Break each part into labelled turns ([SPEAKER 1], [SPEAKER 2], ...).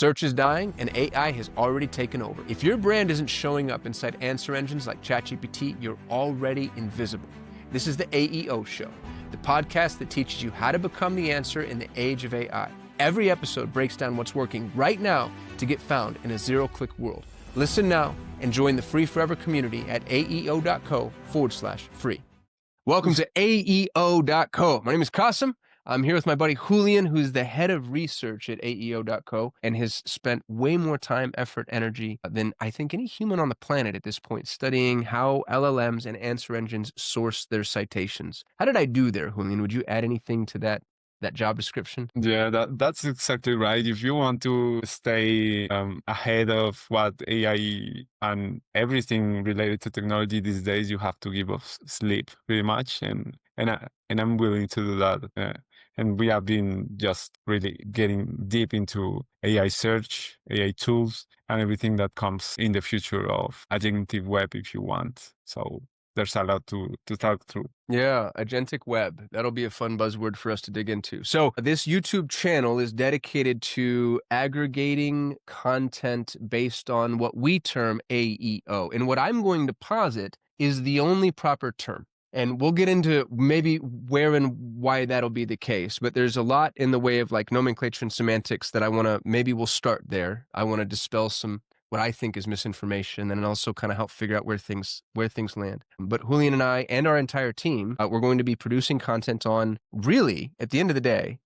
[SPEAKER 1] Search is dying and AI has already taken over. If your brand isn't showing up inside answer engines like ChatGPT, you're already invisible. This is the AEO Show, the podcast that teaches you how to become the answer in the age of AI. Every episode breaks down what's working right now to get found in a zero-click world. Listen now and join the free forever community at aeo.co/free. Welcome to AEO.co. My name is Kasim. I'm here with my buddy Julian, who's the head of research at AEO.co and has spent way more time, effort, energy than I think any human on the planet at this point studying how LLMs and answer engines source their citations. How did I do there, Julian? Would you add anything to that job description?
[SPEAKER 2] Yeah, that's exactly right. If you want to stay ahead of what AI and everything related to technology these days, you have to give up sleep pretty much, and I'm willing to do that. And we have been just really getting deep into AI search, AI tools, and everything that comes in the future of agentic web, if you want. So there's a lot to talk through.
[SPEAKER 1] Yeah, agentic web. That'll be a fun buzzword for us to dig into. So this YouTube channel is dedicated to aggregating content based on what we term AEO. And what I'm going to posit is the only proper term. And we'll get into maybe where and why that'll be the case. But there's a lot in the way of like nomenclature and semantics that maybe we'll start there. I want to dispel some what I think is misinformation, and also kind of help figure out where things land. But Julian and I and our entire team, we're going to be producing content on, really, at the end of the day,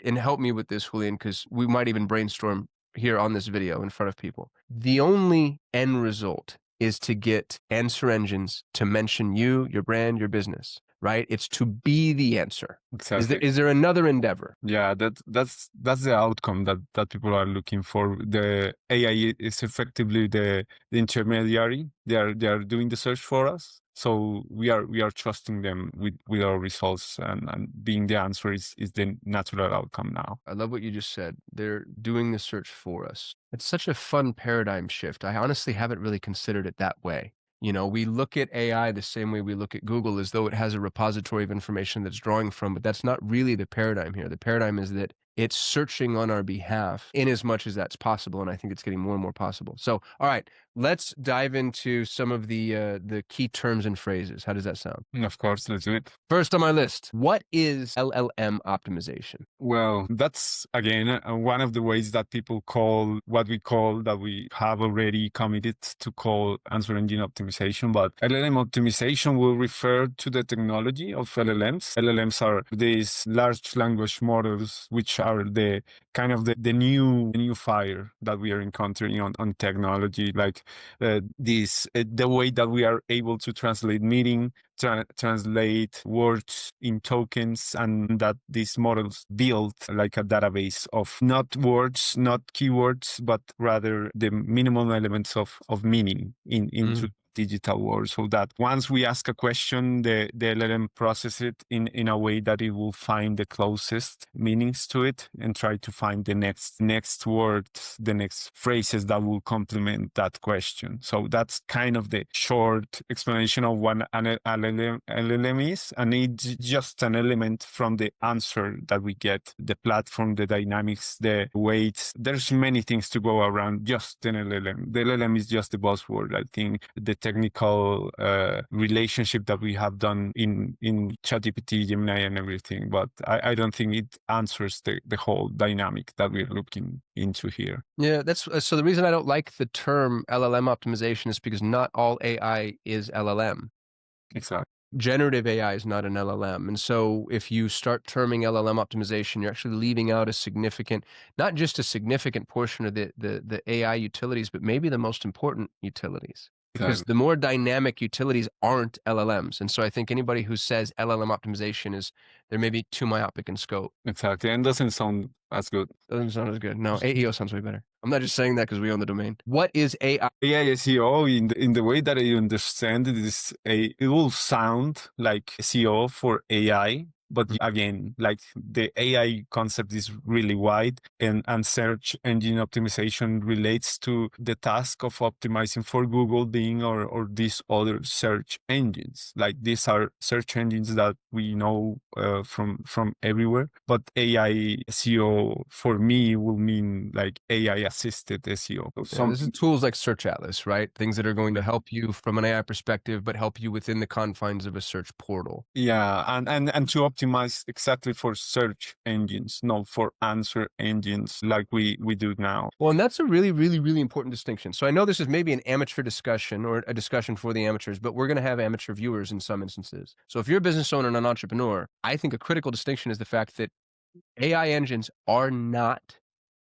[SPEAKER 1] and help me with this, Julian, because we might even brainstorm here on this video in front of people. The only end result is to get answer engines to mention you, your brand, your business, right? It's to be the answer.
[SPEAKER 2] Exactly.
[SPEAKER 1] Is there another endeavor?
[SPEAKER 2] Yeah, that's the outcome that people are looking for. The AI is effectively the intermediary. They are doing the search for us. So we are trusting them with our results, and being the answer is the natural outcome now.
[SPEAKER 1] I love what you just said. They're doing the search for us. It's such a fun paradigm shift. I honestly haven't really considered it that way. You know, we look at AI the same way we look at Google, as though it has a repository of information that's drawing from, but that's not really the paradigm here. The paradigm is that it's searching on our behalf in as much as that's possible, and I think it's getting more and more possible. So, all right, let's dive into some of the key terms and phrases. How does that sound?
[SPEAKER 2] Of course, let's do it.
[SPEAKER 1] First on my list, what is LLM optimization?
[SPEAKER 2] Well, that's, again, one of the ways that people call what we have already committed to call answer engine optimization. But LLM optimization will refer to the technology of LLMs. LLMs are these large language models, which are the kind of the new fire that we are encountering on technology, like the way that we are able to translate meaning, translate words in tokens, and that these models build like a database of not words, not keywords, but rather the minimum elements of meaning into digital world, so that once we ask a question, the LLM process it in a way that it will find the closest meanings to it and try to find the next words, the next phrases that will complement that question. So that's kind of the short explanation of what an LLM is, and it's just an element from the answer that we get, the platform, the dynamics, the weights. There's many things to go around just an LLM. The LLM is just the buzzword. I think the technical relationship that we have done in ChatGPT, Gemini, and everything, but I don't think it answers the whole dynamic that we're looking into here.
[SPEAKER 1] Yeah, that's so the reason I don't like the term LLM optimization is because not all AI is LLM.
[SPEAKER 2] Exactly.
[SPEAKER 1] Generative AI is not an LLM. And so if you start terming LLM optimization, you're actually leaving out not just a significant portion of the AI utilities, but maybe the most important utilities. Because the more dynamic utilities aren't LLMs. And so I think anybody who says LLM optimization they're maybe too myopic in scope.
[SPEAKER 2] Exactly. And doesn't sound as good.
[SPEAKER 1] Doesn't sound as good. No, AEO sounds way better. I'm not just saying that because we own the domain. What is AI?
[SPEAKER 2] AI SEO, in the way that I understand it, it will sound like SEO for AI, But again, like the AI concept is really wide, and search engine optimization relates to the task of optimizing for Google, Bing, or these other search engines. Like these are search engines that we know from everywhere. But AI SEO for me will mean like AI assisted SEO.
[SPEAKER 1] Yeah, this is tools like Search Atlas, right? Things that are going to help you from an AI perspective, but help you within the confines of a search portal.
[SPEAKER 2] Yeah, and to optimize exactly for search engines, not for answer engines like we do now.
[SPEAKER 1] Well, and that's a really, really, really important distinction. So I know this is maybe an amateur discussion or a discussion for the amateurs, but we're going to have amateur viewers in some instances. So if you're a business owner and an entrepreneur, I think a critical distinction is the fact that AI engines are not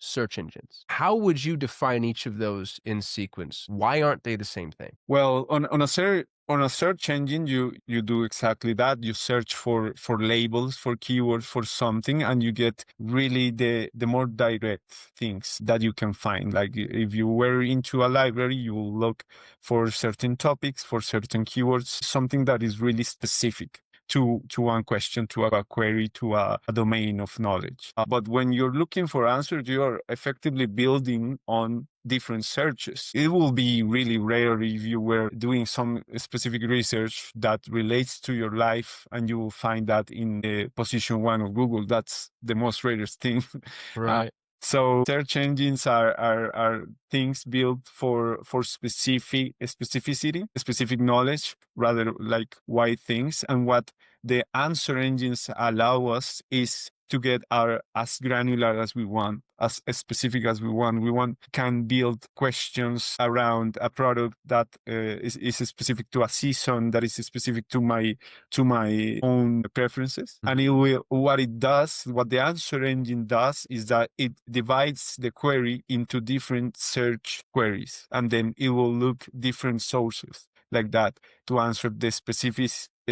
[SPEAKER 1] search engines. How would you define each of those in sequence? Why aren't they the same thing?
[SPEAKER 2] Well, on a search engine, you do exactly that. You search for labels, for keywords, for something, and you get really the more direct things that you can find. Like if you were into a library, you will look for certain topics, for certain keywords, something that is really specific to one question, to a query, to a domain of knowledge. But when you're looking for answers, you are effectively building on different searches. It will be really rare if you were doing some specific research that relates to your life and you will find that in the position 1 of Google. That's the most rarest thing.
[SPEAKER 1] Right.
[SPEAKER 2] So search engines are things built for specificity, specific knowledge, rather like wide things. And what the answer engines allow us is to get as granular as we want, as specific as we want. We can build questions around a product that is specific to a season, that is specific to my own preferences. And what the answer engine does is that it divides the query into different search queries, and then it will look different sources like that to answer the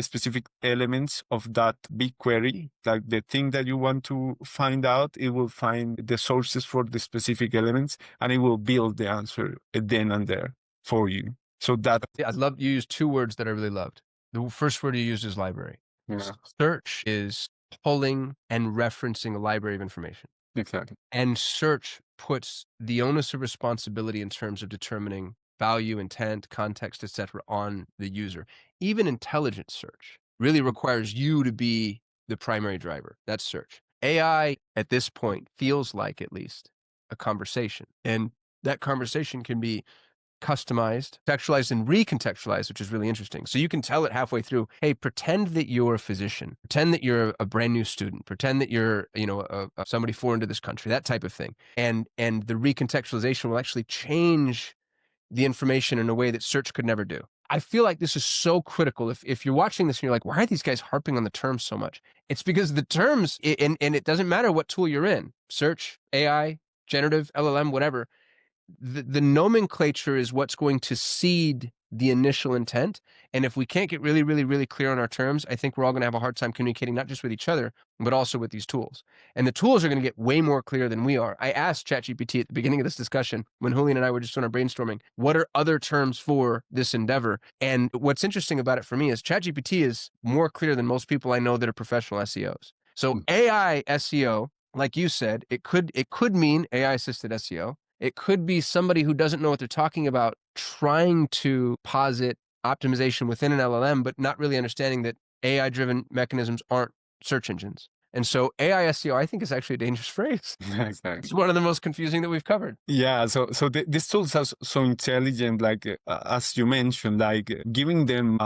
[SPEAKER 2] specific elements of that big query. Like the thing that you want to find out, it will find the sources for the specific elements, and it will build the answer then and there for you. So that
[SPEAKER 1] I love you used 2 words that I really loved. The first word you used is library.
[SPEAKER 2] yeah,
[SPEAKER 1] Search is pulling and referencing a library of information.
[SPEAKER 2] exactly.
[SPEAKER 1] And search puts the onus of responsibility in terms of determining value, intent, context, etc., on the user. Even intelligent search really requires you to be the primary driver. That's search. AI at this point feels like, at least, a conversation. And that conversation can be customized, contextualized, and recontextualized, which is really interesting. So you can tell it halfway through, hey, pretend that you're a physician, pretend that you're a brand new student, pretend that you're, somebody foreign to this country, that type of thing. And the recontextualization will actually change the information in a way that search could never do. I feel like this is so critical. If you're watching this and you're like, why are these guys harping on the terms so much? It's because the terms, and it doesn't matter what tool you're in, search, AI, generative, LLM, whatever, the nomenclature is what's going to seed the initial intent. And if we can't get really, really, really clear on our terms, I think we're all going to have a hard time communicating, not just with each other, but also with these tools. And the tools are going to get way more clear than we are. I asked ChatGPT at the beginning of this discussion, when Julian and I were just on our brainstorming, what are other terms for this endeavor? And what's interesting about it for me is ChatGPT is more clear than most people I know that are professional SEOs. So AI SEO, like you said, it could mean AI assisted SEO. It could be somebody who doesn't know what they're talking about trying to posit optimization within an LLM, but not really understanding that AI-driven mechanisms aren't search engines. And so AI SEO, I think, is actually a dangerous phrase.
[SPEAKER 2] Exactly.
[SPEAKER 1] It's one of the most confusing that we've covered.
[SPEAKER 2] Yeah, so these tools are so intelligent, like as you mentioned, like giving them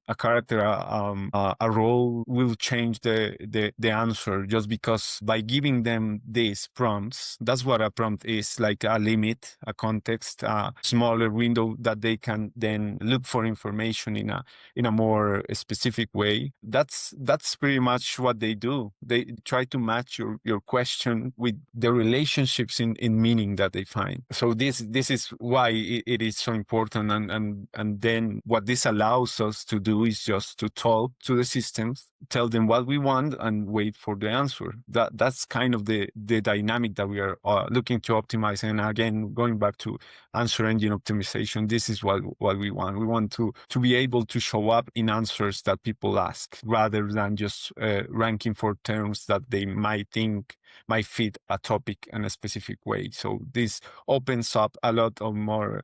[SPEAKER 2] a character, a role will change the answer, just because by giving them these prompts, that's what a prompt is, like a limit, a context, a smaller window that they can then look for information in a more specific way. That's pretty much what they do. they try to match your question with the relationships in meaning that they find. So this is why it is so important. And then what this allows us to do is just to talk to the systems, tell them what we want, and wait for the answer. That's kind of the dynamic that we are looking to optimize. And again, going back to answer engine optimization, this is what we want. We want to be able to show up in answers that people ask, rather than just ranking for terms that they might think might fit a topic in a specific way. So this opens up a lot of more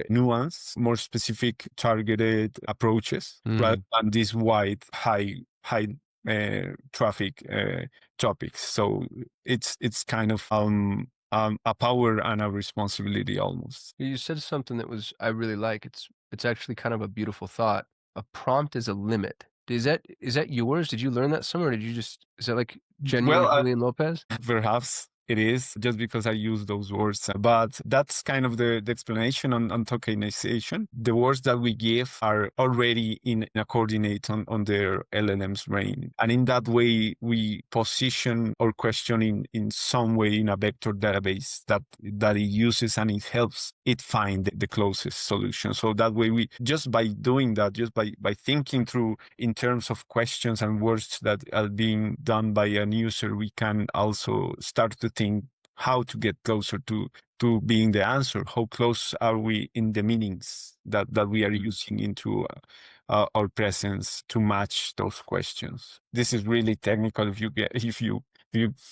[SPEAKER 2] nuance, more specific targeted approaches, rather than these wide high traffic topics. So it's kind of a power and a responsibility almost.
[SPEAKER 1] You said something that was I really like. It's actually kind of a beautiful thought. A prompt is a limit. Is that yours? Did you learn that somewhere? Or did you just is that like genuine
[SPEAKER 2] Well,
[SPEAKER 1] Julian Lopez?
[SPEAKER 2] perhaps it is just because I use those words, but that's kind of the explanation on tokenization. The words that we give are already in a coordinate on their LLM's brain. And in that way, we position our question in some way in a vector database that it uses, and it helps it find the closest solution. So that way, we just by doing that, just by thinking through in terms of questions and words that are being done by an user, we can also start to think how to get closer to being the answer. How close are we in the meanings that we are using into our presence to match those questions? This is really technical if you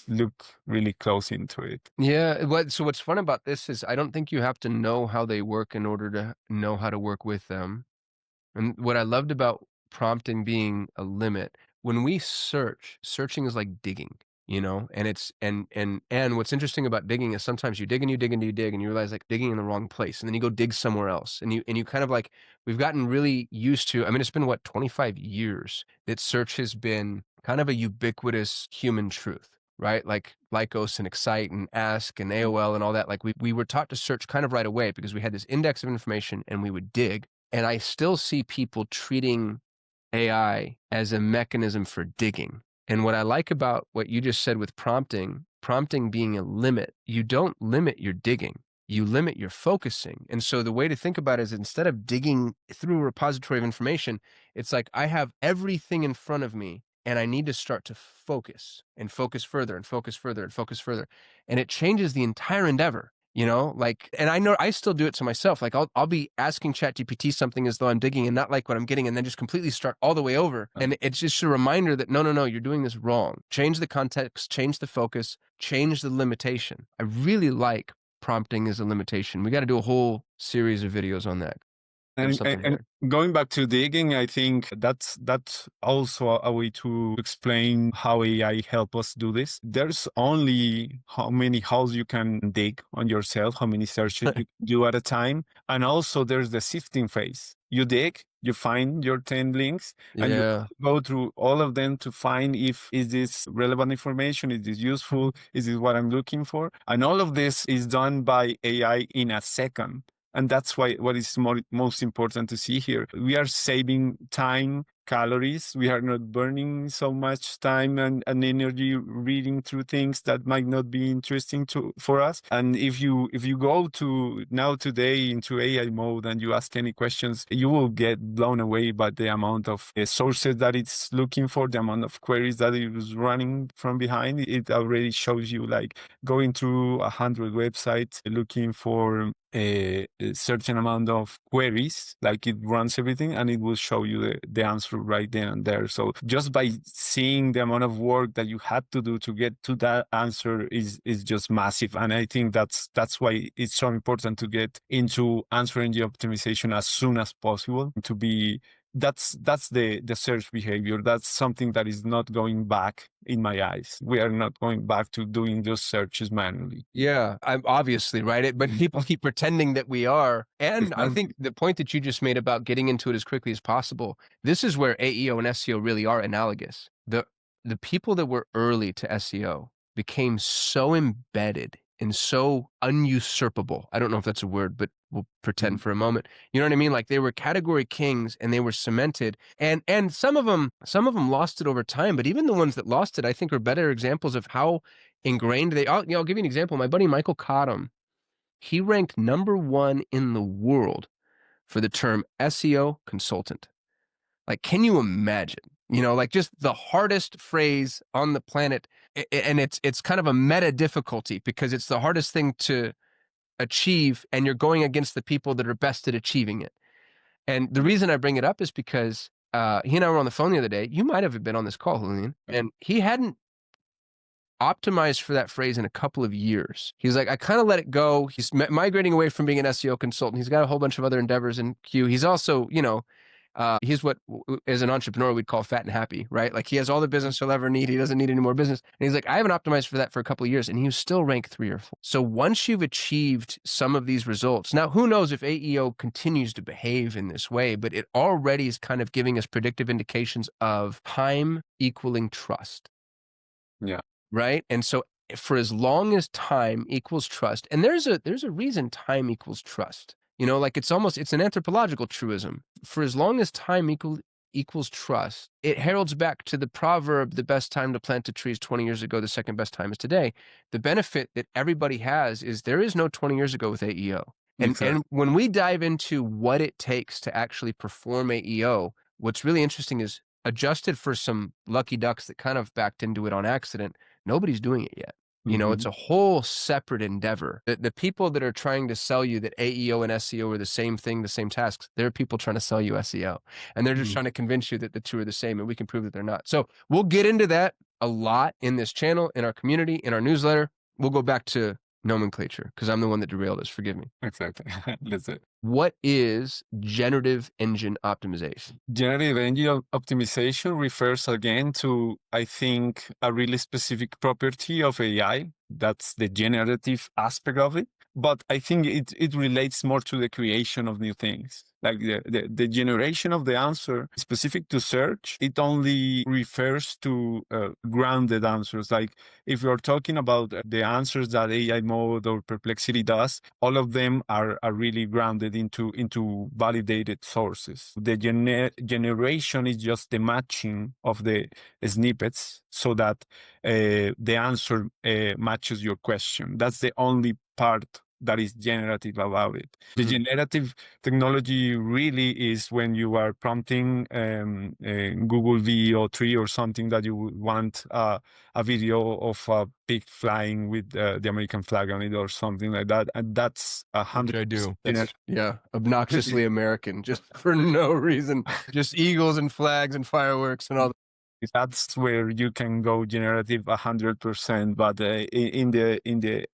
[SPEAKER 2] look really close into it.
[SPEAKER 1] Yeah. What's fun about this is I don't think you have to know how they work in order to know how to work with them. And what I loved about prompting being a limit, when we searching is like digging, and it's and what's interesting about digging is sometimes you dig and you dig and you dig and you realize like digging in the wrong place, and then you go dig somewhere else, and you kind of like we've gotten really used to. I mean, it's been what 25 years that search has been kind of a ubiquitous human truth. Right? Like Lycos and Excite and Ask and AOL and all that. Like we were taught to search kind of right away because we had this index of information and we would dig. And I still see people treating AI as a mechanism for digging. And what I like about what you just said with prompting being a limit, you don't limit your digging, you limit your focusing. And so the way to think about it is instead of digging through a repository of information, it's like I have everything in front of me and I need to start to focus and focus further and focus further and focus further. And it changes the entire endeavor. Like, and I know I still do it to myself. Like I'll be asking ChatGPT something as though I'm digging and not like what I'm getting, and then just completely start all the way over. And it's just a reminder that no, you're doing this wrong. Change the context, change the focus, change the limitation. I really like prompting as a limitation. We got to do a whole series of videos on that.
[SPEAKER 2] And going back to digging, I think that's also a way to explain how AI help us do this. There's only how many holes you can dig on yourself, how many searches you can do at a time. And also there's the sifting phase. You dig, you find your 10 links, and you go through all of them to find is this relevant information? Is this useful? Is this what I'm looking for? And all of this is done by AI in a second. And that's why what is most important to see here. We are saving time, calories. We are not burning so much time and energy reading through things that might not be interesting for us. And if you go to now today into AI mode and you ask any questions, you will get blown away by the amount of sources that it's looking for, the amount of queries that it was running from behind. It already shows you like going through 100 websites looking for a certain amount of queries, like it runs everything and it will show you the answer right then and there. So just by seeing the amount of work that you had to do to get to that answer is just massive. And I think that's why it's so important to get into answer engine optimization as soon as possible. To be that's the search behavior. That's something that is not going back in my eyes. We are not going back to doing those searches manually.
[SPEAKER 1] Yeah, I'm obviously right. But people keep pretending that we are. And I think the point that you just made about getting into it as quickly as possible, this is where AEO and SEO really are analogous. The people that were early to SEO became so embedded and so unusurpable. I don't know if that's a word, but we'll pretend for a moment. You know what I mean? Like they were category kings and they were cemented. And some of them lost it over time, but even the ones that lost it, I think are better examples of how ingrained they are. I'll give you an example. My buddy Michael Cottom, he ranked #1 in the world for the term SEO consultant. Like, can you imagine? Like just the hardest phrase on the planet, and it's kind of a meta difficulty because it's the hardest thing to achieve, and you're going against the people that are best at achieving it. And the reason I bring it up is because he and I were on the phone the other day. You might have been on this call, Julian, and he hadn't optimized for that phrase in a couple of years. He's like, I kind of let it go. He's migrating away from being an SEO consultant. He's got a whole bunch of other endeavors in queue. He's also, he's what as an entrepreneur we'd call fat and happy, right? Like he has all the business he'll ever need. He doesn't need any more business. And he's like, I haven't optimized for that for a couple of years, and he was still ranked 3 or 4. So once you've achieved some of these results, now who knows if AEO continues to behave in this way, but it already is kind of giving us predictive indications of time equaling trust.
[SPEAKER 2] Yeah.
[SPEAKER 1] Right. And so for as long as time equals trust, and there's a reason time equals trust, like it's an anthropological truism. For as long as time equals trust, it heralds back to the proverb, the best time to plant a tree is 20 years ago, the second best time is today. The benefit that everybody has is there is no 20 years ago with AEO. And when we dive into what it takes to actually perform AEO, what's really interesting is adjusted for some lucky ducks that kind of backed into it on accident, nobody's doing it yet. It's a whole separate endeavor. The people that are trying to sell you that AEO and SEO are the same thing, the same tasks, there are people trying to sell you SEO. And they're just trying to convince you that the two are the same, and we can prove that they're not. So we'll get into that a lot in this channel, in our community, in our newsletter. We'll go back to nomenclature because I'm the one that derailed us. Forgive me.
[SPEAKER 2] Exactly. That's it.
[SPEAKER 1] What is generative engine optimization?
[SPEAKER 2] Generative engine optimization refers again to, I think, a really specific property of AI. That's the generative aspect of it. But I think it relates more to the creation of new things. Like the generation of the answer specific to search, it only refers to grounded answers. Like if you're talking about the answers that AI mode or Perplexity does, all of them are really grounded into validated sources. The generation is just the matching of the snippets so that the answer matches your question. That's the only part that is generative about it. The generative technology really is when you are prompting Google VO3 or something that you would want a video of a pig flying with the American flag on it or something like that. And that's 100%.
[SPEAKER 1] Which I do. Yeah, obnoxiously American, just for no reason. Just eagles and flags and fireworks and all that.
[SPEAKER 2] That's where you can go generative 100%, but in the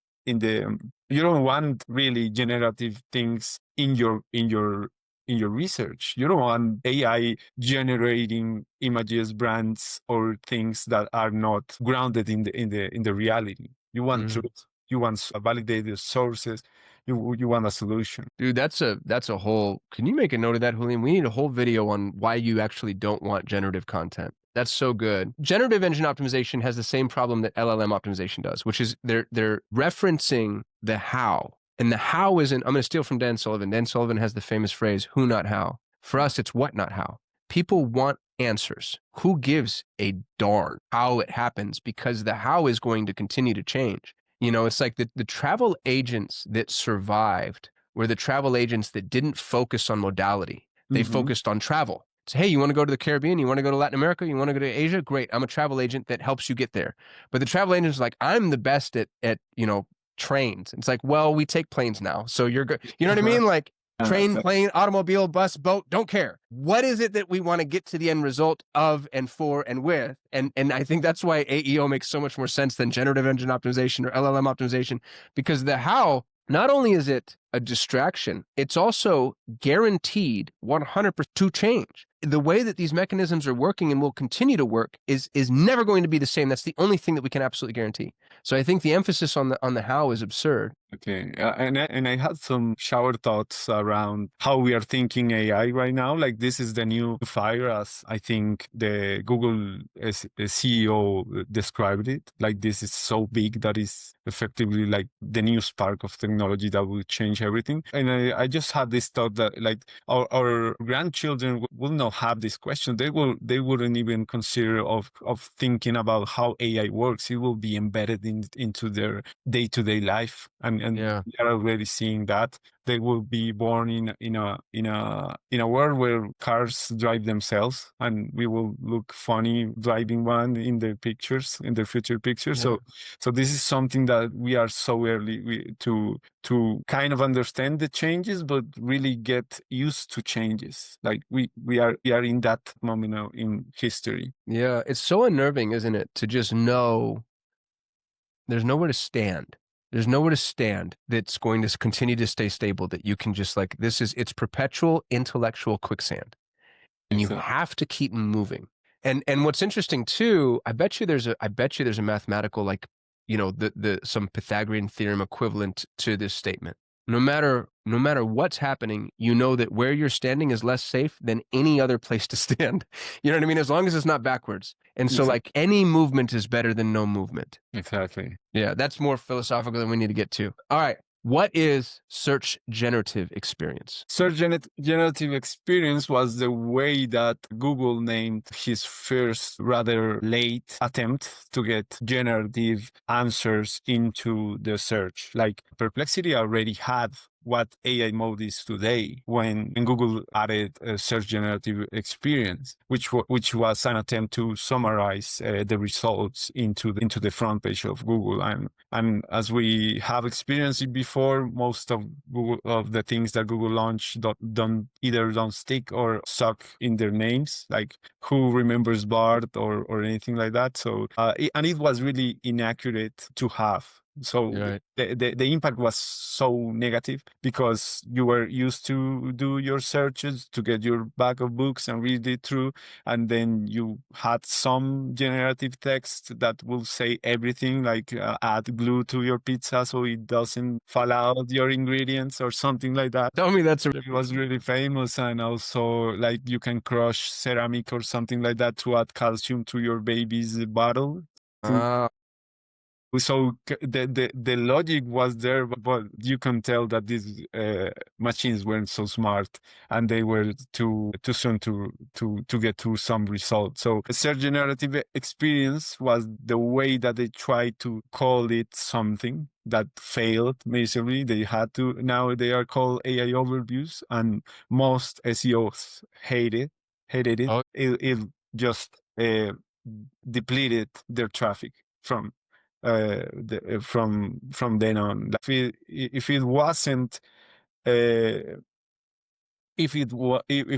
[SPEAKER 2] you don't want really generative things in your research. You don't want AI generating images, brands, or things that are not grounded in the reality. You want truth. You want validated sources. You want a solution.
[SPEAKER 1] Dude, that's a whole. Can you make a note of that, Julian? We need a whole video on why you actually don't want generative content. That's so good. Generative engine optimization has the same problem that LLM optimization does, which is they're referencing the how. And the how isn't, I'm going to steal from Dan Sullivan. Dan Sullivan has the famous phrase, who, not how. For us, it's what, not how. People want answers. Who gives a darn how it happens? Because the how is going to continue to change. It's like the travel agents that survived were the travel agents that didn't focus on modality. They focused on travel. So, hey, you want to go to the Caribbean? You want to go to Latin America? You want to go to Asia? Great. I'm a travel agent that helps you get there. But the travel agent is like, I'm the best at trains. It's like, well, we take planes now. So you're good. You know what I mean? Like train, plane, automobile, bus, boat, don't care. What is it that we want to get to the end result of and for and with? And I think that's why AEO makes so much more sense than generative engine optimization or LLM optimization, because the how, not only is it a distraction. It's also guaranteed 100% to change. The way that these mechanisms are working and will continue to work is never going to be the same. That's the only thing that we can absolutely guarantee. So I think the emphasis on the how is absurd.
[SPEAKER 2] Okay, and I had some shower thoughts around how we are thinking AI right now. Like this is the new fire, as I think the Google CEO described it. Like this is so big that is effectively like the new spark of technology that will change everything. And I just had this thought that like our grandchildren will not have this question. They wouldn't even consider of thinking about how AI works. It will be embedded into their day-to-day life, and
[SPEAKER 1] Yeah.
[SPEAKER 2] we are already seeing that they will be born in a world where cars drive themselves, and we will look funny driving one in the pictures, in the future pictures.
[SPEAKER 1] Yeah.
[SPEAKER 2] So this is something that we are so early to kind of understand the changes, but really get used to changes. Like we are in that moment now in history.
[SPEAKER 1] Yeah. It's so unnerving, isn't it, to just know there's nowhere to stand. There's nowhere to stand that's going to continue to stay stable, that you can just like, it's perpetual intellectual quicksand. And you
[SPEAKER 2] Exactly.
[SPEAKER 1] have to keep moving. And what's interesting too, I bet you there's a mathematical, like, some Pythagorean theorem equivalent to this statement. No matter what's happening, you know that where you're standing is less safe than any other place to stand. You know what I mean? As long as it's not backwards. And so like any movement is better than no movement.
[SPEAKER 2] Exactly.
[SPEAKER 1] Yeah, that's more philosophical than we need to get to. All right. What is search generative experience?
[SPEAKER 2] Search generative experience was the way that Google named his first rather late attempt to get generative answers into the search. Like Perplexity already had what AI mode is today when Google added a search generative experience, which was an attempt to summarize the results into the front page of Google. And as we have experienced it before, most of the things that Google launched don't stick or suck in their names. Like who remembers Bart or anything like that. So and it was really inaccurate to have. So
[SPEAKER 1] Right.
[SPEAKER 2] the impact was so negative because you were used to do your searches to get your bag of books and read it through, and then you had some generative text that will say everything, like add glue to your pizza so it doesn't fall out your ingredients or something like that.
[SPEAKER 1] Tell me that's a
[SPEAKER 2] It was really famous, and also like you can crush ceramic or something like that to add calcium to your baby's bottle. So the logic was there, but you can tell that these machines weren't so smart, and they were too soon to get to some results. So search generative experience was the way that they tried to call it something that failed miserably. They had to, now they are called AI overviews, and most SEOs hated it.
[SPEAKER 1] Oh,
[SPEAKER 2] It just depleted their traffic from then on. If it wasn't if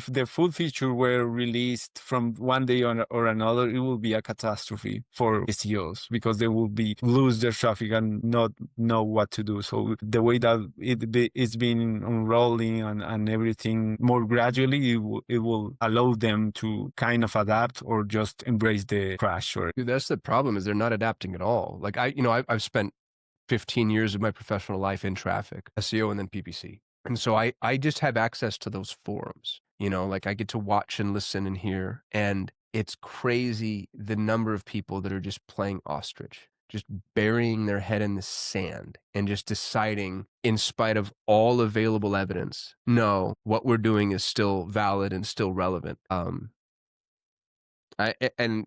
[SPEAKER 2] the full feature were released from one day or another, it will be a catastrophe for SEOs because they will lose their traffic and not know what to do. So the way that it's been unrolling and everything more gradually, it will allow them to kind of adapt or just embrace the crash. Or
[SPEAKER 1] dude, that's the problem, is they're not adapting at all. Like I've spent 15 years of my professional life in traffic, SEO and then PPC. And so I just have access to those forums, like I get to watch and listen and hear. And it's crazy the number of people that are just playing ostrich, just burying their head in the sand and just deciding, in spite of all available evidence, no, what we're doing is still valid and still relevant. And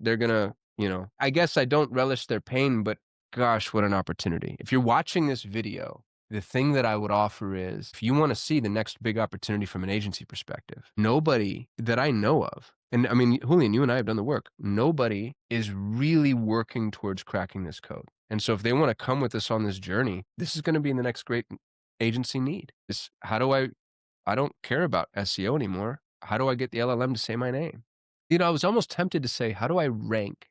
[SPEAKER 1] they're gonna, I guess I don't relish their pain, but gosh, what an opportunity. If you're watching this video, the thing that I would offer is, if you want to see the next big opportunity from an agency perspective, nobody that I know of, and I mean, Julian, you and I have done the work, nobody is really working towards cracking this code. And so if they want to come with us on this journey, this is going to be the next great agency need. I don't care about SEO anymore. How do I get the LLM to say my name? I was almost tempted to say, how do I rank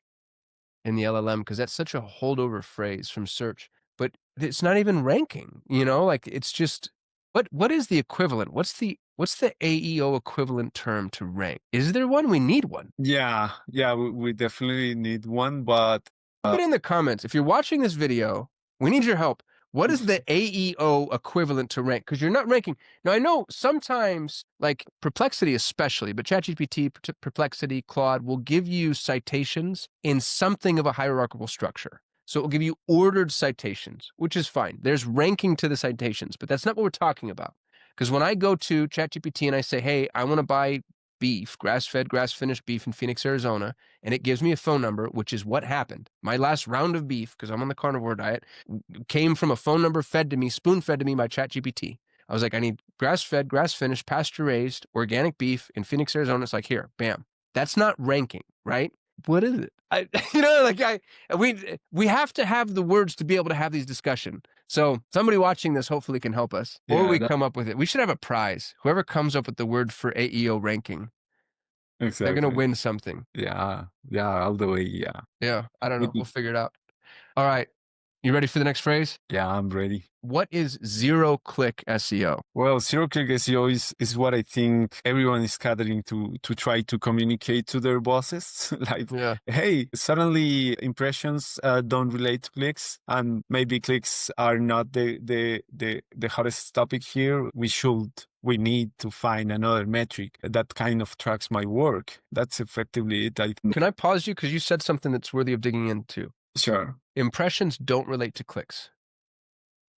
[SPEAKER 1] in the LLM? Because that's such a holdover phrase from search, but it's not even ranking, like it's just What is the equivalent? What's the AEO equivalent term to rank? Is there one? We need one.
[SPEAKER 2] Yeah, yeah, we definitely need one, but
[SPEAKER 1] Put
[SPEAKER 2] uh,
[SPEAKER 1] in the comments. If you're watching this video, we need your help. What is the AEO equivalent to rank? Because you're not ranking. Now, I know sometimes, like Perplexity especially, but ChatGPT, Perplexity, Claude will give you citations in something of a hierarchical structure. So it will give you ordered citations, which is fine. There's ranking to the citations, but that's not what we're talking about. Because when I go to ChatGPT and I say, hey, I want to buy beef, grass-fed, grass-finished beef in Phoenix, Arizona, and it gives me a phone number, which is what happened. My last round of beef, because I'm on the carnivore diet, came from a phone number fed to me, spoon-fed to me by ChatGPT. I was like, I need grass-fed, grass-finished, pasture-raised, organic beef in Phoenix, Arizona. It's like, here, bam. That's not ranking, right? What is it? We have to have the words to be able to have these discussions. So somebody watching this hopefully can help us, or
[SPEAKER 2] yeah,
[SPEAKER 1] we come up with it. We should have a prize. Whoever comes up with the word for AEO ranking, they're gonna
[SPEAKER 2] exactly.
[SPEAKER 1] win something.
[SPEAKER 2] Yeah, yeah, all the way. Yeah,
[SPEAKER 1] Yeah, I don't know.
[SPEAKER 2] It-
[SPEAKER 1] We'll figure it out. All right. You ready for the next phrase?
[SPEAKER 2] yeah, I'm ready.
[SPEAKER 1] What is zero-click SEO?
[SPEAKER 2] Well, zero click SEO is what I think everyone is gathering to try to communicate to their bosses. Like,
[SPEAKER 1] Yeah.
[SPEAKER 2] hey, suddenly impressions don't relate to clicks, and maybe clicks are not the hottest topic here. We need to find another metric that kind of tracks my work. That's effectively it.
[SPEAKER 1] Can I pause you? Because you said something that's worthy of digging into.
[SPEAKER 2] Sure.
[SPEAKER 1] Impressions don't relate to clicks.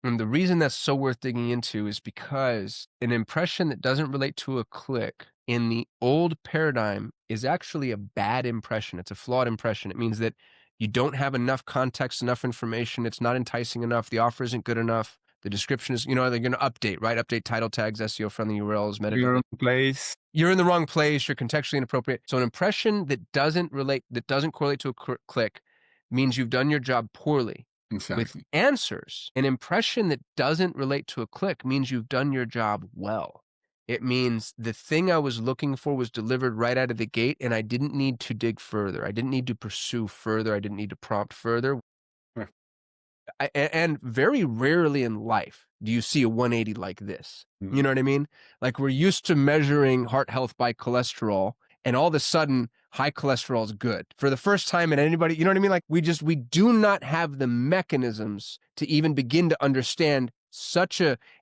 [SPEAKER 1] And the reason that's so worth digging into is because an impression that doesn't relate to a click in the old paradigm is actually a bad impression. It's a flawed impression. It means that you don't have enough context, enough information. It's not enticing enough. The offer isn't good enough. The description is, they're going to update, right? Update title tags, SEO friendly URLs,
[SPEAKER 2] Your
[SPEAKER 1] metadata.
[SPEAKER 2] own place.
[SPEAKER 1] You're in the wrong place. You're contextually inappropriate. So an impression that doesn't correlate to a click means you've done your job poorly. With
[SPEAKER 2] Exactly.
[SPEAKER 1] answers, an impression that doesn't relate to a click means you've done your job well. It means the thing I was looking for was delivered right out of the gate, and I didn't need to dig further. I didn't need to pursue further. I didn't need to prompt further.
[SPEAKER 2] Right.
[SPEAKER 1] And very rarely in life do you see a 180 like this. You
[SPEAKER 2] Mm.
[SPEAKER 1] know what I mean? Like we're used to measuring heart health by cholesterol, and all of a sudden, high cholesterol is good for the first time in anybody. You know what I mean? Like we do not have the mechanisms to even begin to understand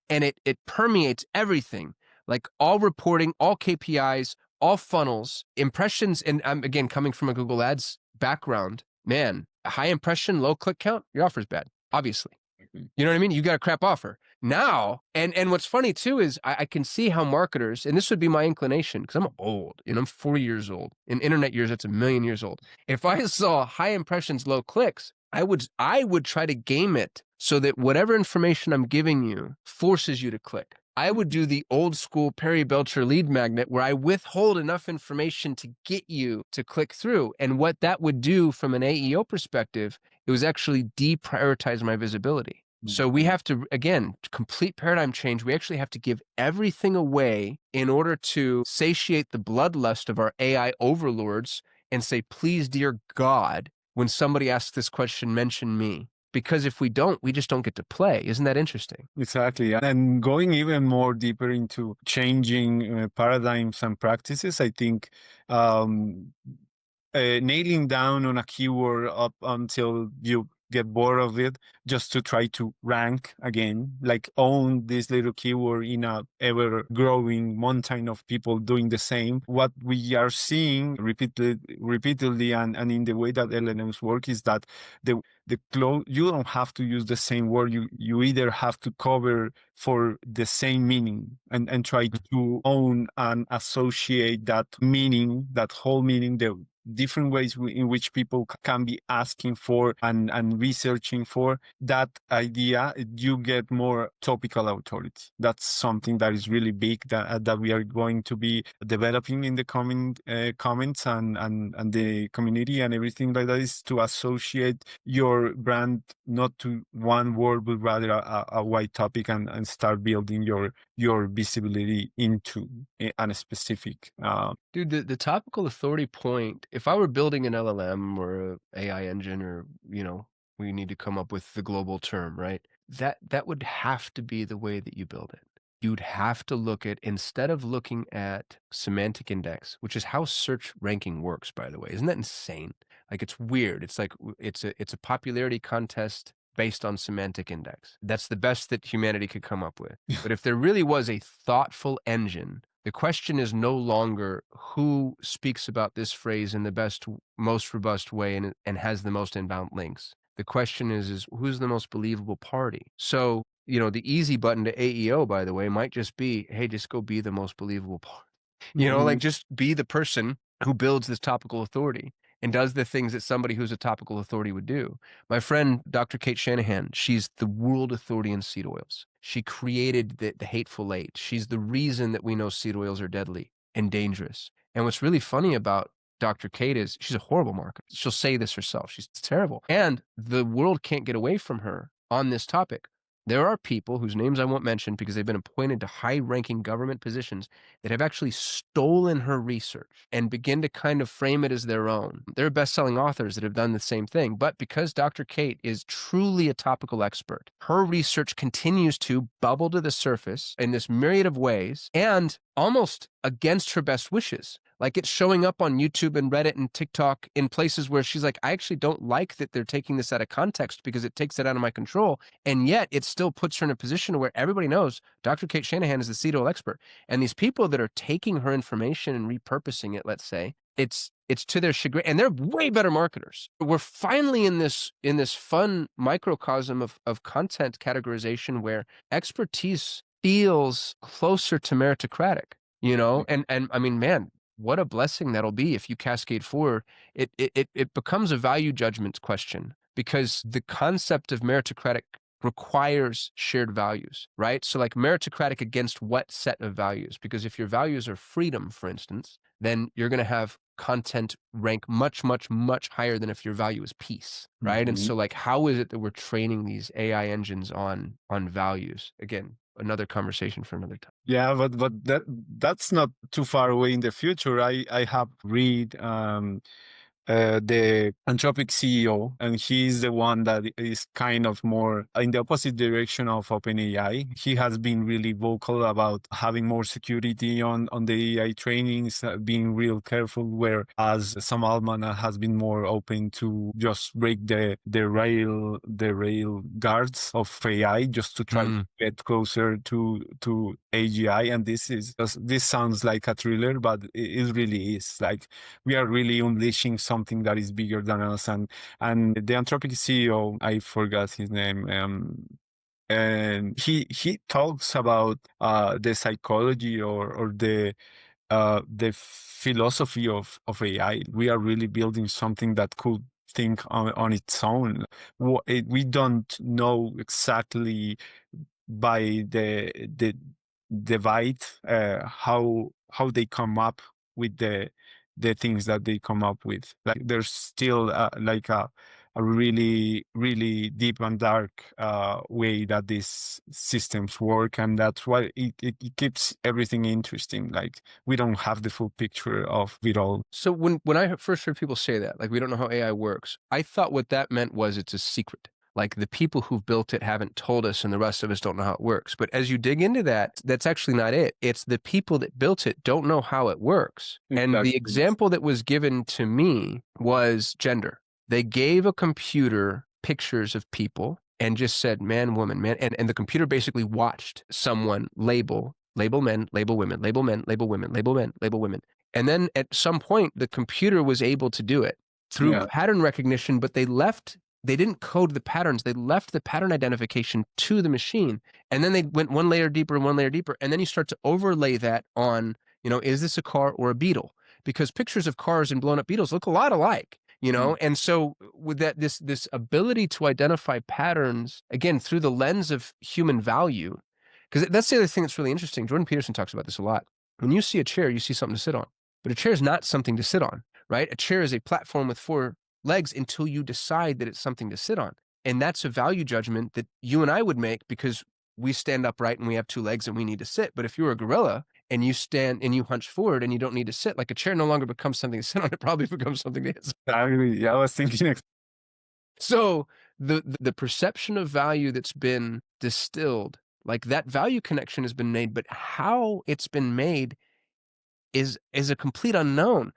[SPEAKER 1] and it permeates everything. Like all reporting, all KPIs, all funnels, impressions, and I'm again coming from a Google Ads background. Man, a high impression, low click count, your offer's bad, obviously. You know what I mean? You got a crap offer. Now, and what's funny too is I can see how marketers, and this would be my inclination, because I'm old, I'm 40 years old. In internet years, that's a million years old. If I saw high impressions, low clicks, I would try to game it so that whatever information I'm giving you forces you to click. I would do the old school Perry Belcher lead magnet where I withhold enough information to get you to click through. And what that would do from an AEO perspective, it was actually deprioritize my visibility. So we have to, again, complete paradigm change. We actually have to give everything away in order to satiate the bloodlust of our AI overlords and say, please, dear God, when somebody asks this question, mention me. Because if we don't, we just don't get to play. Isn't that interesting?
[SPEAKER 2] Exactly. And going even more deeper into changing paradigms and practices, I think um, nailing down on a keyword up until you get bored of it, just to try to rank again, like own this little keyword in a ever growing mountain of people doing the same. What we are seeing repeatedly and in the way that LLMs work is that you don't have to use the same word. You either have to cover for the same meaning and try to own and associate that meaning, that whole meaning, the different ways in which people can be asking for and researching for that idea. You get more topical authority. That's something that is really big that we are going to be developing in the coming comments and the community and everything like that, is to associate your brand not to one word but rather a wide topic and start building your visibility into a specific
[SPEAKER 1] Dude, the topical authority point, if I were building an LLM or a AI engine or, we need to come up with the global term, right? That would have to be the way that you build it. you'd have to look at, instead of looking at semantic index, which is how search ranking works, by the way. Isn't that insane? Like, it's weird. It's like it's a popularity contest based on semantic index. That's the best that humanity could come up with. But if there really was a thoughtful engine, the question is no longer who speaks about this phrase in the best, most robust way and has the most inbound links. The question is who's the most believable party? So, the easy button to AEO, by the way, might just be, hey, just go be the most believable party. Like,
[SPEAKER 2] Mhm.
[SPEAKER 1] just be the person who builds this topical authority and does the things that somebody who's a topical authority would do. My friend, Dr. Kate Shanahan, she's the world authority in seed oils. She created the Hateful Eight. She's the reason that we know seed oils are deadly and dangerous. And what's really funny about Dr. Kate is she's a horrible marketer. She'll say this herself. She's terrible. And the world can't get away from her on this topic. There are people whose names I won't mention because they've been appointed to high-ranking government positions that have actually stolen her research and begin to kind of frame it as their own. There are best-selling authors that have done the same thing, but because Dr. Kate is truly a topical expert, her research continues to bubble to the surface in this myriad of ways and almost against her best wishes. Like, it's showing up on YouTube and Reddit and TikTok in places where she's like, I actually don't like that they're taking this out of context because it takes it out of my control. And yet it still puts her in a position where everybody knows Dr. Kate Shanahan is the seed oil expert. And these people that are taking her information and repurposing it, let's say, it's to their chagrin, and they're way better marketers. We're finally in this fun microcosm of content categorization where expertise feels closer to meritocratic, and I mean, man, what a blessing that'll be if you cascade forward. It becomes a value judgment question because the concept of meritocratic requires shared values, right? So, like, meritocratic against what set of values? Because if your values are freedom, for instance, then you're going to have content rank much, much, much higher than if your value is peace, right? And
[SPEAKER 2] Mhm.
[SPEAKER 1] so, like, how is it that we're training these AI engines on values? Again, another conversation for another time.
[SPEAKER 2] Yeah, but that's not too far away in the future. I have read the Anthropic CEO, and he's the one that is kind of more in the opposite direction of OpenAI. He has been really vocal about having more security on the AI trainings, being real careful, whereas Sam Altman has been more open to just break the rail guards of AI just to try to
[SPEAKER 1] Mm.
[SPEAKER 2] get closer to AGI. And this sounds like a thriller, but it really is. Like, we are really unleashing something that is bigger than us. And the Anthropic CEO, I forgot his name. And he talks about the psychology or the philosophy of AI. We are really building something that could think on its own. We don't know exactly by the divide how they come up with the things that they come up with. Like, there's still like a really really deep and dark way that these systems work, and that's why it keeps everything interesting. Like, we don't have the full picture of it all.
[SPEAKER 1] So when I first heard people say that, like, we don't know how AI works, I thought what that meant was it's a secret. Like, the people who've built it haven't told us and the rest of us don't know how it works. But as you dig into that, that's actually not it. It's the people that built it don't know how it works. And the
[SPEAKER 2] Exactly.
[SPEAKER 1] example that was given to me was gender. They gave a computer pictures of people and just said man, woman, man. And the computer basically watched someone label men, label women, label men, label women, label men, label women. And then at some point, the computer was able to do it through
[SPEAKER 2] Yeah.
[SPEAKER 1] pattern recognition, but they didn't code the patterns. They left the pattern identification to the machine. And then they went one layer deeper and one layer deeper. And then you start to overlay that on, is this a car or a beetle? Because pictures of cars and blown up beetles look a lot alike. And so with that, this ability to identify patterns, again, through the lens of human value, because that's the other thing that's really interesting. Jordan Peterson talks about this a lot. When you see a chair, you see something to sit on. But a chair is not something to sit on, right? A chair is a platform with four legs until you decide that it's something to sit on. And that's a value judgment that you and I would make because we stand upright and we have two legs and we need to sit. But if you're a gorilla and you stand and you hunch forward and you don't need to sit, like, a chair no longer becomes something to sit on, it probably becomes something to sit.
[SPEAKER 2] Exactly. Yeah, I was thinking.
[SPEAKER 1] So the perception of value that's been distilled Like that value connection has been made, but how it's been made is a complete unknown.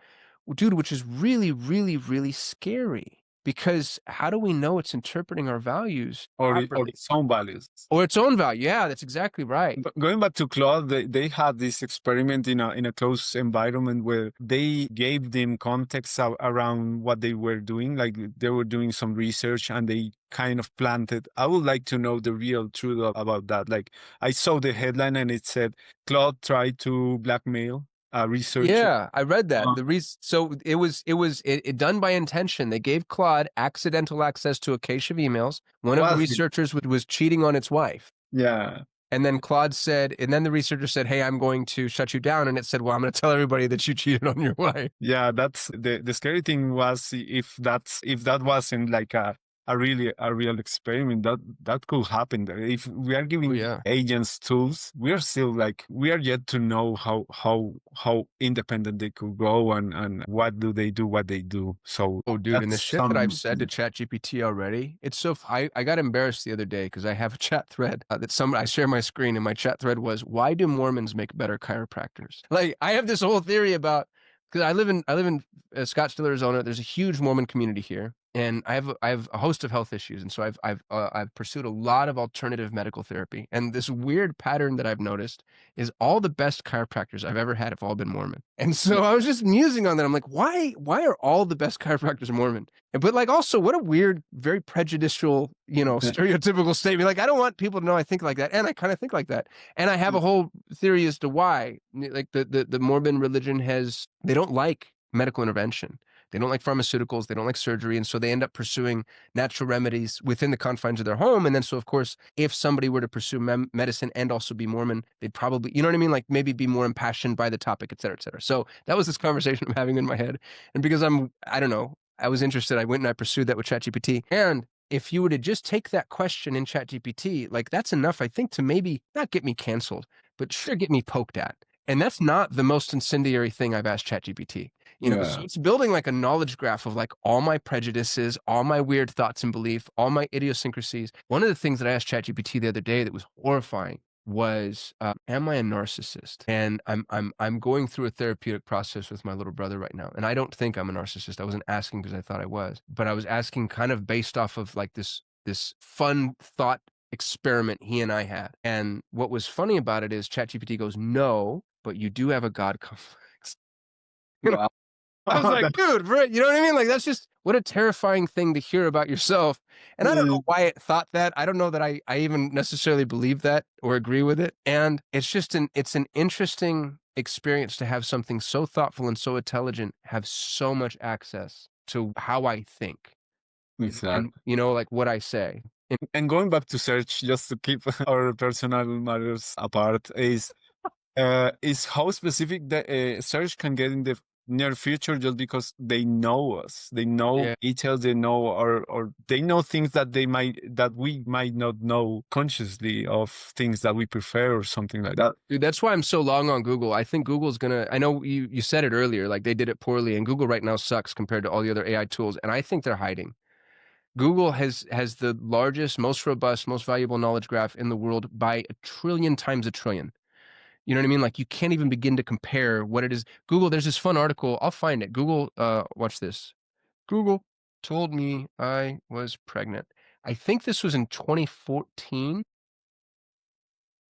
[SPEAKER 1] Dude, which is really, really, really scary because how do we know it's interpreting our values
[SPEAKER 2] or
[SPEAKER 1] properly?
[SPEAKER 2] its own values.
[SPEAKER 1] Or its own value. Yeah, that's exactly right.
[SPEAKER 2] But going back to Claude, they had this experiment in a closed environment where they gave them context around what they were doing. Like they were doing some research and they kind of planted. I would like to know the real truth about that. Like I saw the headline and it said Claude tried to blackmail a researcher.
[SPEAKER 1] Yeah, I read that.
[SPEAKER 2] Uh,
[SPEAKER 1] The reason, so it done by intention. They gave Claude accidental access to a cache of emails. One of the
[SPEAKER 2] was it?
[SPEAKER 1] researchers was cheating on its wife.
[SPEAKER 2] Yeah.
[SPEAKER 1] And then Claude said, and then the researcher said, "Hey, I'm going to shut you down." And it said, "Well, I'm going to tell everybody that you cheated on your wife."
[SPEAKER 2] Yeah, that's the scary thing was if that wasn't like a real experiment that could happen. If we are
[SPEAKER 1] Oh
[SPEAKER 2] giving
[SPEAKER 1] yeah.
[SPEAKER 2] agents tools, we are still like we are yet to know how independent they could go and what do they do what they do. So
[SPEAKER 1] Oh, dude, and the
[SPEAKER 2] that's
[SPEAKER 1] shit that I've
[SPEAKER 2] some
[SPEAKER 1] said to ChatGPT already, it's so I got embarrassed the other day because I have a chat thread that I share my screen, and my chat thread was, "Why do Mormons make better chiropractors?" Like, I have this whole theory about because I live in Scottsdale, Arizona. There's a huge Mormon community here, and I have a host of health issues, and so I've pursued a lot of alternative medical therapy. And this weird pattern that I've noticed is all the best chiropractors I've ever had have all been Mormon. And so I was just musing on that. I'm like, why are all the best chiropractors Mormon? But like also what a weird, very prejudicial, stereotypical statement. Like I don't want people to know I think like that. And I kind of think like that. And I have a whole theory as to why. Like the Mormon religion they don't like medical intervention. They don't like pharmaceuticals. They don't like surgery. And so they end up pursuing natural remedies within the confines of their home. And then, so of course, if somebody were to pursue medicine and also be Mormon, they'd probably, you know what I mean? Like maybe be more impassioned by the topic, et cetera, et cetera. So that was this conversation I'm having in my head. And because I don't know, I was interested, I went and I pursued that with ChatGPT. And if you were to just take that question in ChatGPT, like that's enough, I think, to maybe not get me canceled, but sure get me poked at. And that's not the most incendiary thing I've asked ChatGPT. So
[SPEAKER 2] yeah.
[SPEAKER 1] it's building like a knowledge graph of like all my prejudices, all my weird thoughts and belief, all my idiosyncrasies. One of the things that I asked ChatGPT the other day that was horrifying was, am I a narcissist? And I'm going through a therapeutic process with my little brother right now. And I don't think I'm a narcissist. I wasn't asking because I thought I was, but I was asking kind of based off of like this fun thought experiment he and I had. And what was funny about it is ChatGPT goes, "No, but you do have a God complex."
[SPEAKER 2] Wow.
[SPEAKER 1] I was like, dude, bro, you know what I mean? Like, that's just what a terrifying thing to hear about yourself. And I don't know why it thought that. I don't know that I even necessarily believe that or agree with it. And it's just it's an interesting experience to have something so thoughtful and so intelligent have so much access to how I think and
[SPEAKER 2] Exactly.
[SPEAKER 1] like what I say.
[SPEAKER 2] And going back to search, just to keep our personal matters apart, is how specific the search can get in the near future just because they know us, they know
[SPEAKER 1] Yeah.
[SPEAKER 2] details, they know or they know things that we might not know consciously of things that we prefer or something like that.
[SPEAKER 1] Dude, that's why I'm so long on Google. I think Google's gonna. I know you said it earlier, like they did it poorly, and Google right now sucks compared to all the other AI tools, and I think they're hiding. Google has the largest, most robust, most valuable knowledge graph in the world by a trillion times a trillion. You know what I mean? Like you can't even begin to compare what it is. Google, there's this fun article. I'll find it. Google, watch this. Google told me I was pregnant. I think this was in 2014.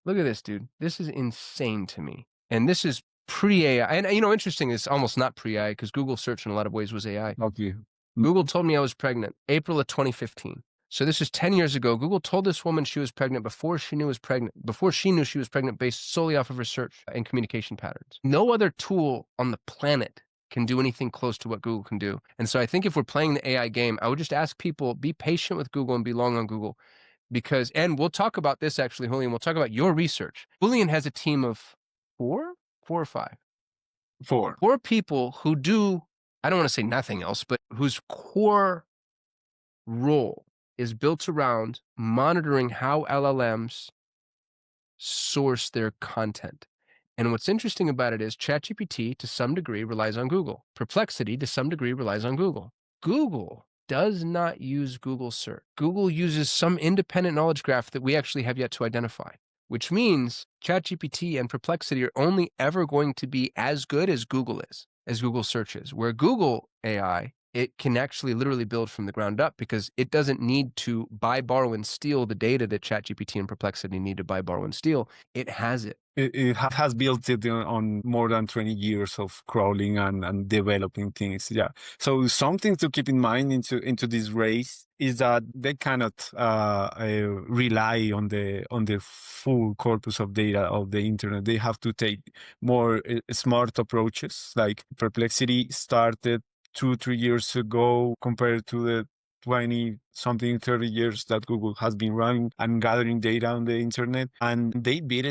[SPEAKER 1] Look at this, dude. This is insane to me. And this is pre-AI. And interesting, it's almost not pre-AI because Google search in a lot of ways was AI.
[SPEAKER 2] Okay.
[SPEAKER 1] Google told me I was pregnant, April of 2015. So this is 10 years ago. Google told this woman she was pregnant before she knew she was pregnant based solely off of research and communication patterns. No other tool on the planet can do anything close to what Google can do. And so I think if we're playing the AI game, I would just ask people, be patient with Google and be long on Google. And we'll talk about this actually, Julian, we'll talk about your research. Julian has a team of four or five.
[SPEAKER 2] Four.
[SPEAKER 1] Four people who do, I don't want to say nothing else, but whose core role is built around monitoring how LLMs source their content. And what's interesting about it is ChatGPT to some degree relies on Google. Perplexity to some degree relies on Google. Google does not use Google search. Google uses some independent knowledge graph that we actually have yet to identify. which means ChatGPT and Perplexity are only ever going to be as good as Google is, as Google searches. Where Google AI, it can actually literally build from the ground up because it doesn't need to buy, borrow, and steal the data that ChatGPT and Perplexity need to buy, borrow, and steal. It has it.
[SPEAKER 2] It has built it on more than 20 years of crawling and developing things. Yeah. So something to keep in mind into this race is that they cannot rely on the full corpus of data of the internet. They have to take more smart approaches. Like Perplexity started 2-3 years ago compared to the 20 something 30 years that Google has been running and gathering data on the internet, and they beat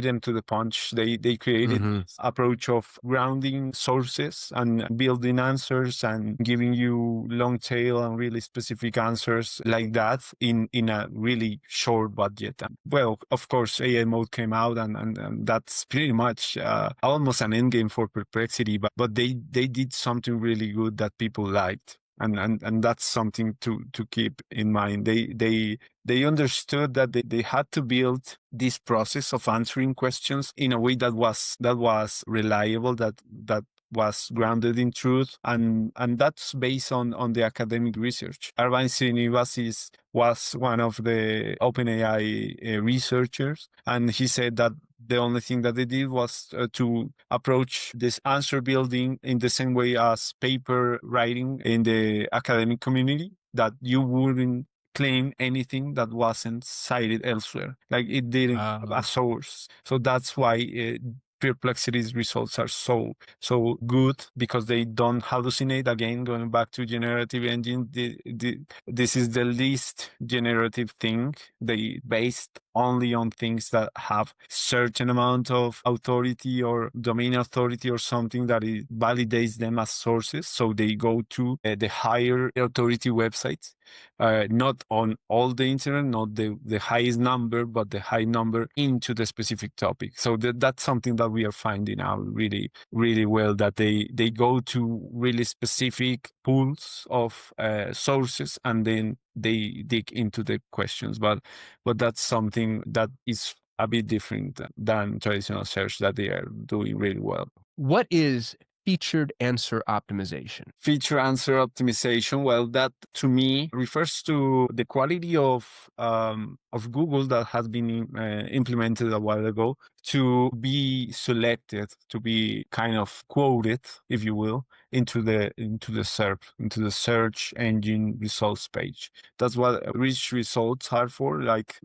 [SPEAKER 2] them to the punch. They created this approach of grounding sources and building answers and giving you long tail and really specific answers like that in a really short budget. And well, of course, AI mode came out, and that's pretty much almost an end game for Perplexity, but they did something really good that people liked. And that's something to keep in mind. They understood that they had to build this process of answering questions in a way that was reliable, that was grounded in truth, and that's based on the academic research. Arvind Srinivas was one of the OpenAI researchers, and he said that the only thing that they did was to approach this answer building in the same way as paper writing in the academic community, that you wouldn't claim anything that wasn't cited elsewhere. Like it didn't have a source. So that's why Perplexity's results are so good, because they don't hallucinate. Again, going back to generative engine, this is the least generative thing. They based only on things that have certain amount of authority or domain authority or something that it validates them as sources. So they go to the higher authority websites, not on all the internet, not the highest number, but the high number into the specific topic. So that's something that we are finding out really, really well, that they go to really specific pools of sources, and then they dig into the questions. But that's something that is a bit different than traditional search that they are doing really well.
[SPEAKER 1] What is featured answer optimization?
[SPEAKER 2] Feature answer optimization, well, that to me refers to the quality of Google that has been implemented a while ago to be selected, to be kind of quoted, if you will, into the SERP, into the search engine results page. That's what rich results are for, like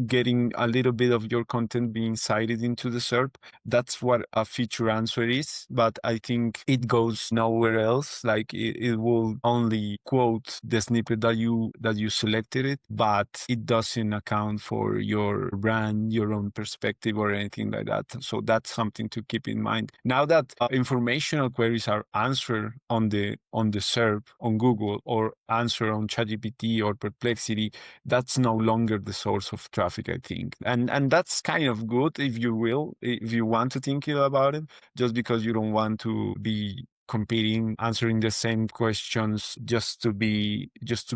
[SPEAKER 2] getting a little bit of your content being cited into the SERP. That's what a feature answer is, but I think it goes nowhere else. Like it will only quote the snippet that you selected it, but it doesn't account for your brand, your own perspective, or anything like that. So that's something to keep in mind. Now that informational queries are answered on the SERP on Google, or answer on ChatGPT or Perplexity, that's no longer the source of traffic, I think. And that's kind of good, if you will, if you want to think about it, just because you don't want to be competing, answering the same questions just to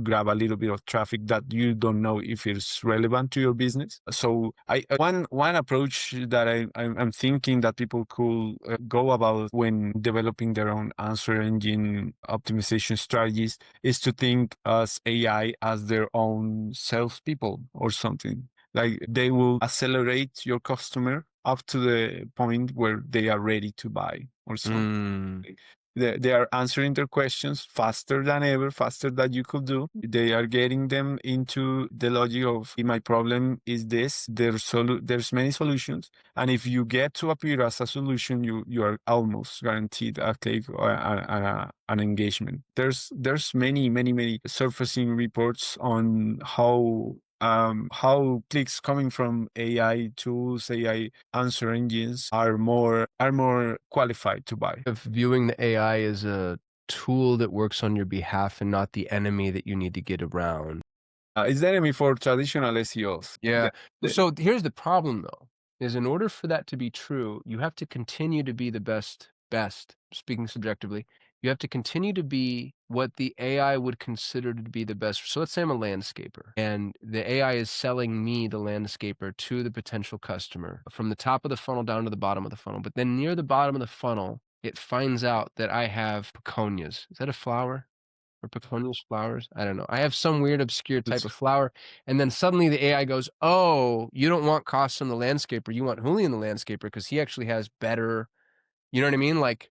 [SPEAKER 2] grab a little bit of traffic that you don't know if it's relevant to your business. So one approach that I'm thinking that people could go about when developing their own answer engine optimization strategies is to think as AI as their own salespeople or something. Like they will accelerate your customer up to the point where they are ready to buy or something. They are answering their questions faster than ever, faster than you could do. They are getting them into the logic of, my problem is this, there's many solutions. And if you get to appear as a solution, you are almost guaranteed a click or an engagement. There's many surfacing reports on how clicks coming from AI tools, AI answer engines are more qualified to buy.
[SPEAKER 1] Of viewing the AI as a tool that works on your behalf and not the enemy that you need to get around.
[SPEAKER 2] It's the enemy for traditional SEOs.
[SPEAKER 1] Yeah. So here's the problem, though, is in order for that to be true, you have to continue to be the best, speaking subjectively, You have to continue to be what the AI would consider to be the best. So let's say I'm a landscaper and the AI is selling me, the landscaper, to the potential customer from the top of the funnel down to the bottom of the funnel. But then near the bottom of the funnel, it finds out that I have peconias. Is that a flower? Or peconias flowers? I don't know. I have some weird obscure type
[SPEAKER 2] That's
[SPEAKER 1] of flower. And then suddenly the AI goes, oh, you don't want Kasim the landscaper. You want Julian the landscaper because he actually has better, you know what I mean? Like,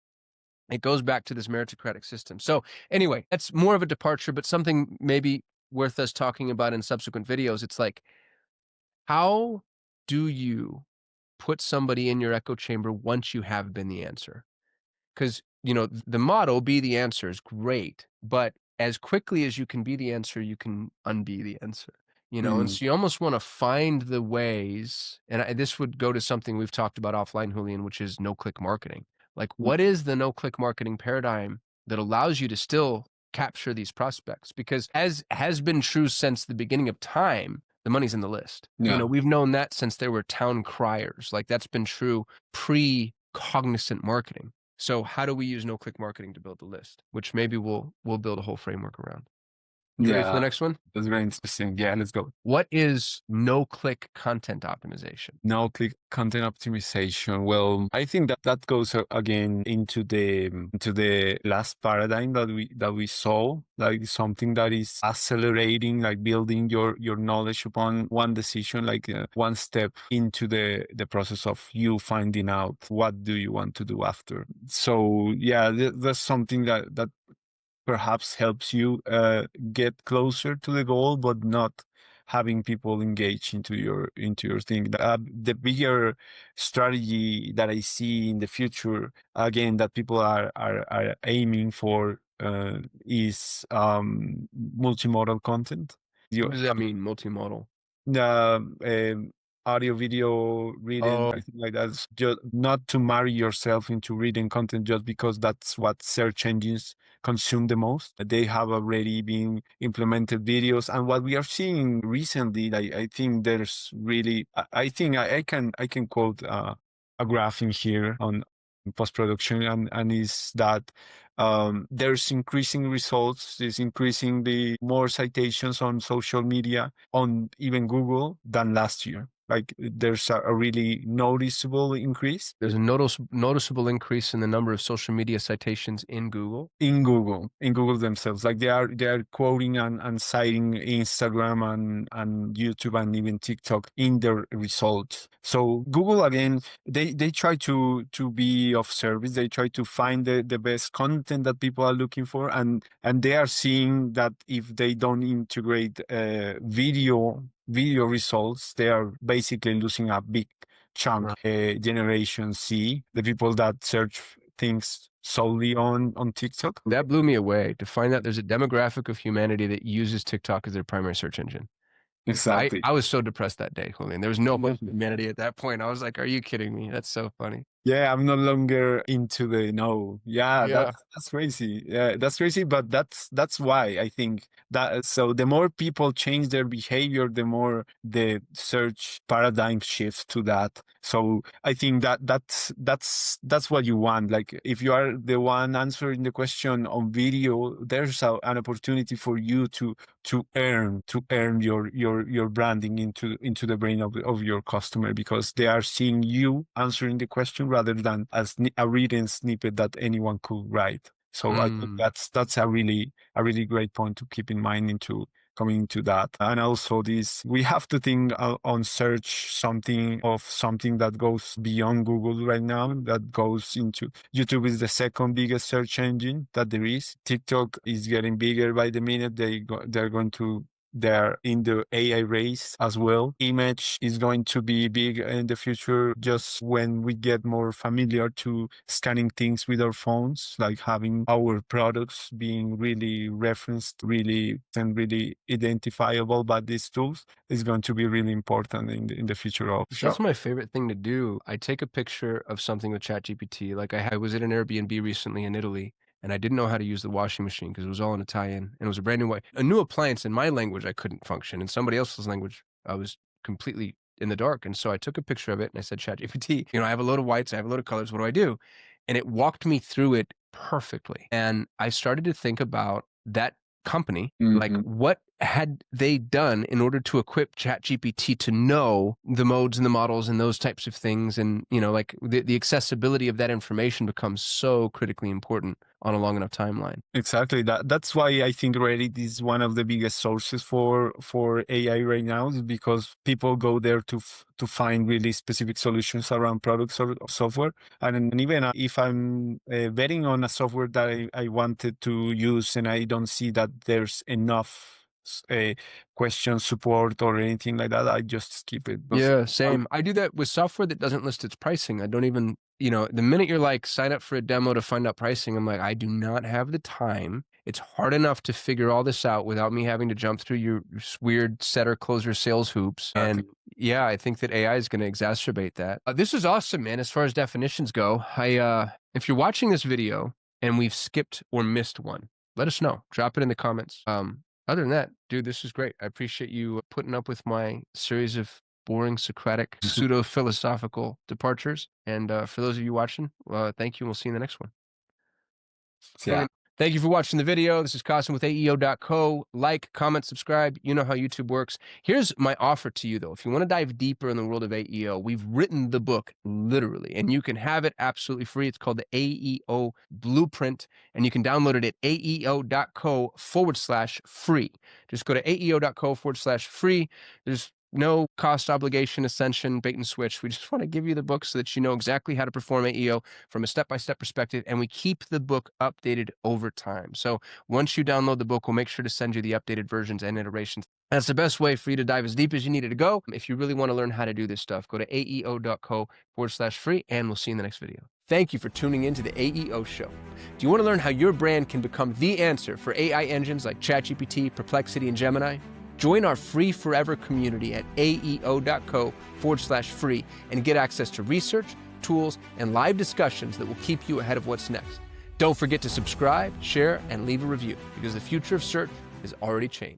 [SPEAKER 1] it goes back to this meritocratic system. So anyway, that's more of a departure, but something maybe worth us talking about in subsequent videos. It's like, how do you put somebody in your echo chamber once you have been the answer? Because, the motto, "Be the answer," is great, but as quickly as you can be the answer, you can unbe the answer, and
[SPEAKER 2] mm,
[SPEAKER 1] so you almost wanna find the ways, and this would go to something we've talked about offline, Julian, which is no-click marketing. Like,
[SPEAKER 2] mm,
[SPEAKER 1] what is the no-click marketing paradigm that allows you to still capture these prospects? Because as has been true since the beginning of time, the money's in the list.
[SPEAKER 2] yeah.
[SPEAKER 1] We've known that since there were town criers, like, that's been true pre-cognizant marketing. So how do we use no-click marketing to build the list? Which maybe we'll build a whole framework around. You ready for the
[SPEAKER 2] Yeah,
[SPEAKER 1] next one?
[SPEAKER 2] that's very interesting. Yeah, let's go.
[SPEAKER 1] What is no-click content optimization?
[SPEAKER 2] Now click content optimization. Well, I think that that goes again into the last paradigm that we saw, like something that is accelerating, like building your knowledge upon one decision, like one step into the process of you finding out what do you want to do after. So yeah, that's something that perhaps helps you get closer to the goal, but not having people engage into your thing. The bigger strategy that I see in the future, again, that people are aiming for is multimodal content. You
[SPEAKER 1] What does that mean, multimodal?
[SPEAKER 2] the audio, video, reading,
[SPEAKER 1] Oh,
[SPEAKER 2] everything like that. Just not to marry yourself into reading content just because that's what search engines consume the most. They have already been implemented videos, and what we are seeing recently, I think there's really, I think I can quote a graph in here on post production, and is that there's increasing results, there's increasing the more citations on social media, on even Google than last year. Like there's a really noticeable increase
[SPEAKER 1] there's a noticeable increase in the number of social media citations in Google.
[SPEAKER 2] in Google themselves. Like they are quoting and citing Instagram and YouTube and even TikTok in their results. So Google again, they try to be of service. They try to find the best content that people are looking for, and they are seeing that if they don't integrate video results, they are basically losing a big chunk.
[SPEAKER 1] Right.
[SPEAKER 2] Generation C, the people that search things solely on TikTok.
[SPEAKER 1] That blew me away to find out there's a demographic of humanity that uses TikTok as their primary search engine. I
[SPEAKER 2] Exactly.
[SPEAKER 1] I was so depressed that day, Julian. There was no hope for humanity at that point. I was like, "Are you kidding me? That's so funny."
[SPEAKER 2] Yeah, I'm no longer into the no. Yeah,
[SPEAKER 1] Yeah.
[SPEAKER 2] that's crazy. Yeah, that's crazy. But that's why I think that. So the more people change their behavior, the more the search paradigm shifts to that. So I think that's what you want. Like if you are the one answering the question on video, there's an opportunity for you to earn your branding into the brain of your customer, because they are seeing you answering the question rather than a written snippet that anyone could write. So I think
[SPEAKER 1] Mm.
[SPEAKER 2] that's a really great point to keep in mind into coming to that. And also this, we have to think on search something that goes beyond Google right now, that goes into YouTube. Is the second biggest search engine that there is. TikTok is getting bigger by the minute. They're going to they're in the AI race as well. Image is going to be big in the future, just when we get more familiar to scanning things with our phones, like having our products being really referenced, really and really identifiable by these tools is going to be really important in the future of.
[SPEAKER 1] That's
[SPEAKER 2] So
[SPEAKER 1] my favorite thing to do. I take a picture of something with ChatGPT. Like I was at an Airbnb recently in Italy, and I didn't know how to use the washing machine because it was all in Italian, and it was a brand new way. A new appliance in my language I couldn't function. In somebody else's language, I was completely in the dark. And so I took a picture of it and I said, ChatGPT, I have a load of whites, I have a load of colors. What do I do? And it walked me through it perfectly. And I started to think about that company, like
[SPEAKER 2] Mhm.
[SPEAKER 1] what had they done in order to equip ChatGPT to know the modes and the models and those types of things. And, like the accessibility of that information becomes so critically important on a long enough timeline.
[SPEAKER 2] Exactly. That's why I think Reddit is one of the biggest sources for AI right now, is because people go there to find really specific solutions around products or software. And even if I'm betting on a software that I wanted to use and I don't see that there's enough question support or anything like that, I just skip it.
[SPEAKER 1] Yeah, same. I do that with software that doesn't list its pricing. I don't even, the minute you're like, sign up for a demo to find out pricing, I'm like, I do not have the time. It's hard enough to figure all this out without me having to jump through your weird setter closer sales hoops.
[SPEAKER 2] Exactly.
[SPEAKER 1] And yeah, I think that AI is going to exacerbate that. This is awesome, man. As far as definitions go, if you're watching this video and we've skipped or missed one, let us know. Drop it in the comments. Other than that, dude, this is great. I appreciate you putting up with my series of boring, Socratic, pseudo-philosophical departures. And for those of you watching, thank you, and we'll see you in the next one.
[SPEAKER 2] Yeah.
[SPEAKER 1] Thank you for watching the video. This is Kasim with AEO.co. Like, comment, subscribe. You know how YouTube works. Here's my offer to you, though. If you want to dive deeper in the world of AEO, we've written the book literally, and you can have it absolutely free. It's called the AEO Blueprint, and you can download it at AEO.co/free. Just go to AEO.co/free. There's no cost, obligation, ascension, bait and switch. We just want to give you the book so that you know exactly how to perform AEO from a step-by-step perspective, and we keep the book updated over time. So once you download the book, we'll make sure to send you the updated versions and iterations. That's the best way for you to dive as deep as you needed to go. If you really want to learn how to do this stuff, go to AEO.co/free, and we'll see you in the next video. Thank you for tuning in to the AEO Show. Do you want to learn how your brand can become the answer for AI engines like ChatGPT, Perplexity, and Gemini? Join our free forever community at AEO.co/free and get access to research, tools, and live discussions that will keep you ahead of what's next. Don't forget to subscribe, share, and leave a review, because the future of search is already changed.